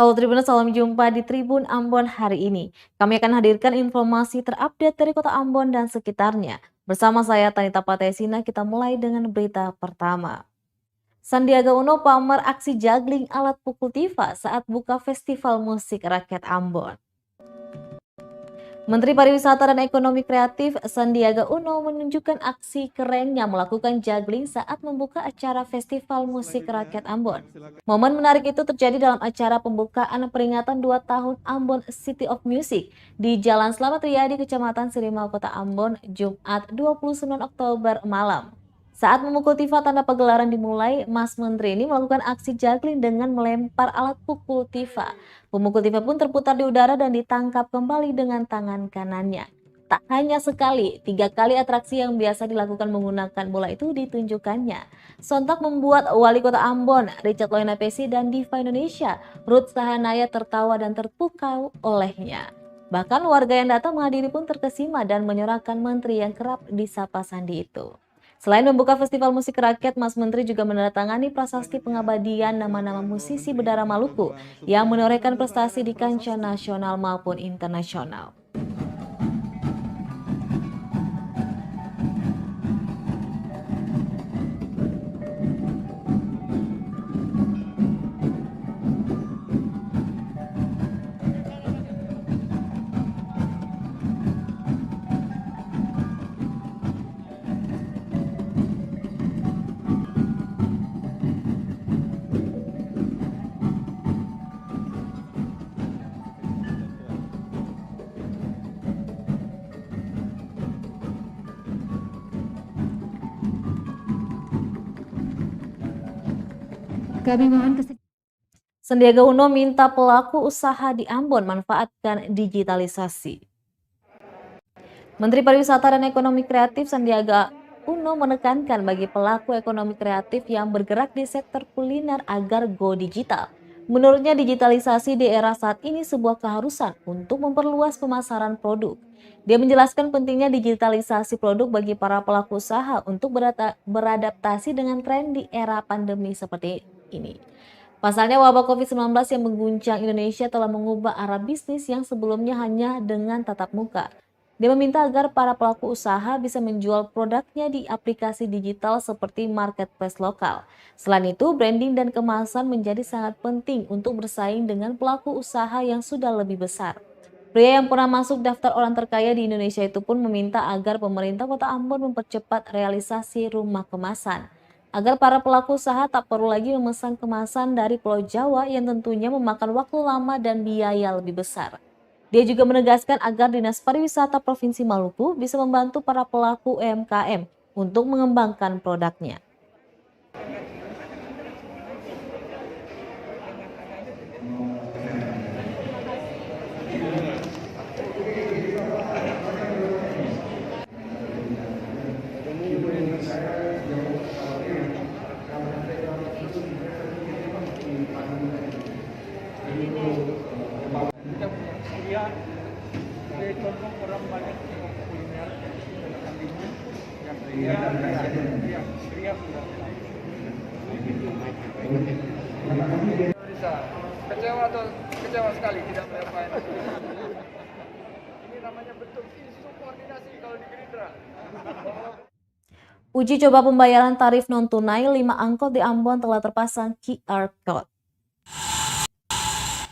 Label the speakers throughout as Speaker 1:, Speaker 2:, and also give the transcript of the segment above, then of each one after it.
Speaker 1: Halo Tribuners, salam jumpa di Tribun Ambon hari ini. Kami akan hadirkan informasi terupdate dari kota Ambon dan sekitarnya. Bersama saya Tanita Patesina, kita mulai dengan berita pertama. Sandiaga Uno pamer aksi juggling alat pukul tifa saat buka Festival Musik Rakyat Ambon. Menteri Pariwisata dan Ekonomi Kreatif Sandiaga Uno menunjukkan aksi kerennya melakukan juggling saat membuka acara Festival Musik Rakyat Ambon. Momen menarik itu terjadi dalam acara pembukaan peringatan 2 tahun Ambon City of Music di Jalan Slamet Riyadi, Kecamatan Sirimau, Kota Ambon, Jumat 29 Oktober malam. Saat memukul tifa tanda pagelaran dimulai, Mas Menteri ini melakukan aksi juggling dengan melempar alat pukul tifa. Pemukul tifa pun terputar di udara dan ditangkap kembali dengan tangan kanannya. Tak hanya sekali, 3 kali atraksi yang biasa dilakukan menggunakan bola itu ditunjukkannya. Sontak membuat Wali Kota Ambon, Richard Loenapesi dan Diva Indonesia, Ruth Sahanaya tertawa dan terpukau olehnya. Bahkan warga yang datang menghadiri pun terkesima dan menyorakan menteri yang kerap disapa Sandi itu. Selain membuka Festival Musik Rakyat, Mas Menteri juga menandatangani prasasti pengabdian nama-nama musisi berdarah Maluku yang menorehkan prestasi di kancah nasional maupun internasional. Sandiaga Uno minta pelaku usaha di Ambon manfaatkan digitalisasi. Menteri Pariwisata dan Ekonomi Kreatif Sandiaga Uno menekankan bagi pelaku ekonomi kreatif yang bergerak di sektor kuliner agar go digital. Menurutnya digitalisasi di era saat ini sebuah keharusan untuk memperluas pemasaran produk. Dia menjelaskan pentingnya digitalisasi produk bagi para pelaku usaha untuk beradaptasi dengan tren di era pandemi seperti ini. Pasalnya wabah COVID-19 yang mengguncang Indonesia telah mengubah arah bisnis yang sebelumnya hanya dengan tatap muka. Dia meminta agar para pelaku usaha bisa menjual produknya di aplikasi digital seperti marketplace lokal. Selain itu, branding dan kemasan menjadi sangat penting untuk bersaing dengan pelaku usaha yang sudah lebih besar. Pria yang pernah masuk daftar orang terkaya di Indonesia itu pun meminta agar pemerintah Kota Ambon mempercepat realisasi rumah kemasan, agar para pelaku usaha tak perlu lagi memesan kemasan dari Pulau Jawa yang tentunya memakan waktu lama dan biaya lebih besar. Dia juga menegaskan agar Dinas Pariwisata Provinsi Maluku bisa membantu para pelaku UMKM untuk mengembangkan produknya.
Speaker 2: Contoh orang banyak kuliner kecewa atau kecewa sekali tidak melakukan ini namanya bentuk isu koordinasi kalau di Gerindra.
Speaker 1: Uji coba pembayaran tarif non-tunai 5 angkot di Ambon telah terpasang QR Code.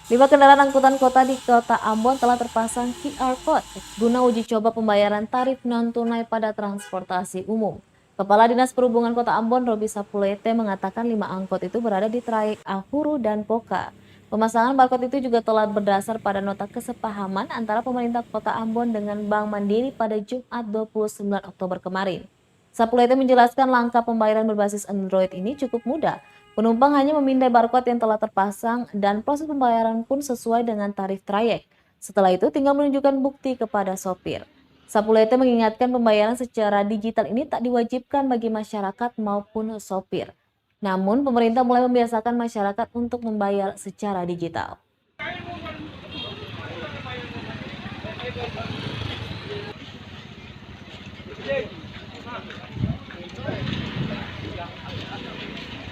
Speaker 1: 5 kendaraan angkutan kota di Kota Ambon telah terpasang QR Code guna uji coba pembayaran tarif non-tunai pada transportasi umum. Kepala Dinas Perhubungan Kota Ambon, Robi Sapulete, mengatakan 5 angkot itu berada di trayek Ahuru dan Poka. Pemasangan barcode itu juga telah berdasar pada nota kesepahaman antara pemerintah Kota Ambon dengan Bank Mandiri pada Jumat 29 Oktober kemarin. Sapulete menjelaskan langkah pembayaran berbasis Android ini cukup mudah. Penumpang hanya memindai barcode yang telah terpasang dan proses pembayaran pun sesuai dengan tarif trayek. Setelah itu tinggal menunjukkan bukti kepada sopir. Sapulete mengingatkan pembayaran secara digital ini tak diwajibkan bagi masyarakat maupun sopir. Namun pemerintah mulai membiasakan masyarakat untuk membayar secara digital.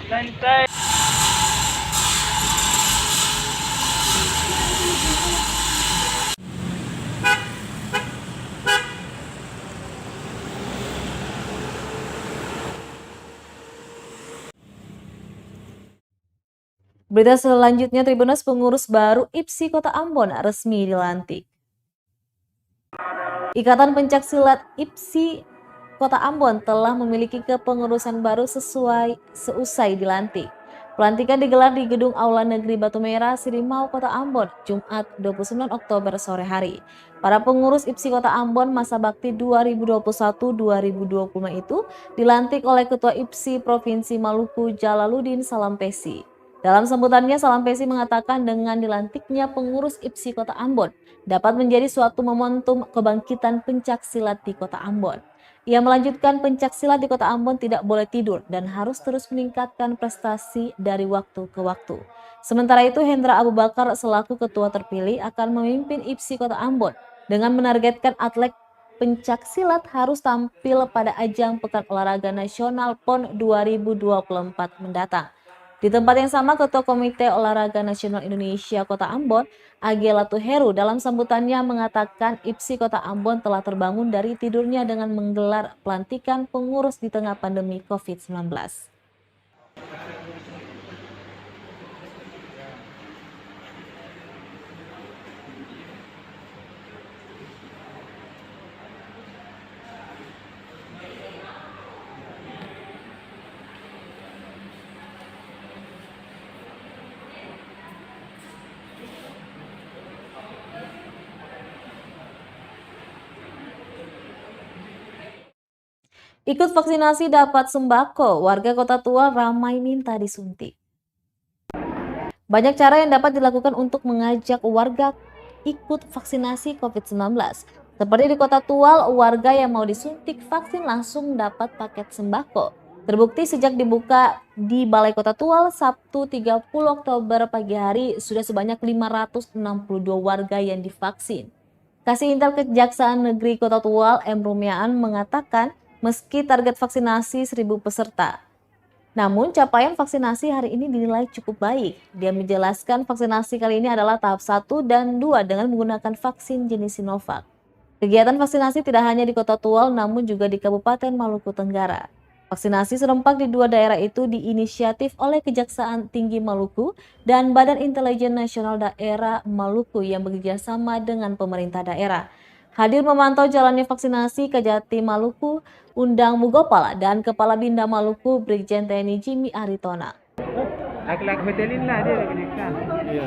Speaker 2: Santai.
Speaker 1: Berita selanjutnya, Tribuners, pengurus baru IPSI Kota Ambon resmi dilantik. Ikatan Pencaksilat IPSI Kota Ambon telah memiliki kepengurusan baru seusai dilantik. Pelantikan digelar di Gedung Aula Negeri Batu Merah, Sirimau, Kota Ambon, Jumat 29 Oktober sore hari. Para pengurus IPSI Kota Ambon masa bakti 2021-2025 itu dilantik oleh Ketua IPSI Provinsi Maluku Jalaluddin Salampesi. Dalam sambutannya, Salampesi mengatakan dengan dilantiknya pengurus IPSI Kota Ambon dapat menjadi suatu momentum kebangkitan pencaksilat di Kota Ambon. Ia melanjutkan pencaksilat di Kota Ambon tidak boleh tidur dan harus terus meningkatkan prestasi dari waktu ke waktu. Sementara itu, Hendra Abu Bakar selaku ketua terpilih akan memimpin IPSI Kota Ambon dengan menargetkan atlet pencaksilat harus tampil pada ajang Pekan Olahraga Nasional PON 2024 mendatang. Di tempat yang sama, Ketua Komite Olahraga Nasional Indonesia Kota Ambon, Agela Tuheru, dalam sambutannya mengatakan IPSI Kota Ambon telah terbangun dari tidurnya dengan menggelar pelantikan pengurus di tengah pandemi COVID-19. Ikut vaksinasi dapat sembako, warga Kota Tua ramai minta disuntik. Banyak cara yang dapat dilakukan untuk mengajak warga ikut vaksinasi COVID-19. Seperti di Kota Tual, warga yang mau disuntik vaksin langsung dapat paket sembako. Terbukti sejak dibuka di Balai Kota Tual Sabtu 30 Oktober pagi hari sudah sebanyak 562 warga yang divaksin. Kasih Intel Kejaksaan Negeri Kota Tual M. Rumiaan mengatakan meski target vaksinasi 1.000 peserta, namun capaian vaksinasi hari ini dinilai cukup baik. Dia menjelaskan vaksinasi kali ini adalah tahap 1 dan 2 dengan menggunakan vaksin jenis Sinovac. Kegiatan vaksinasi tidak hanya di Kota Tual namun juga di Kabupaten Maluku Tenggara. Vaksinasi serempak di dua daerah itu diinisiatif oleh Kejaksaan Tinggi Maluku dan Badan Intelijen Nasional Daerah Maluku yang bekerjasama dengan pemerintah daerah. Hadir memantau jalannya vaksinasi Kejati Maluku, Undang Mugopala, dan Kepala Binda Maluku Brigjen TNI Jimmy Aritona.
Speaker 2: Laki-laki betelin lah dia periksa. Iya.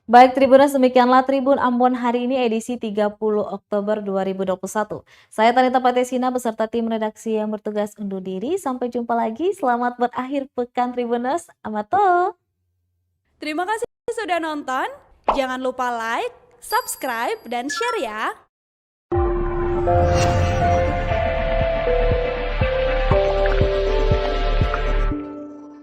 Speaker 1: Baik Tribuners, demikianlah Tribun Ambon hari ini edisi 30 Oktober 2021. Saya Tanita Patesina beserta tim redaksi yang bertugas undur diri. Sampai jumpa lagi. Selamat berakhir pekan Tribuners. Amato.
Speaker 3: Terima kasih sudah nonton. Jangan lupa like, subscribe, dan share ya.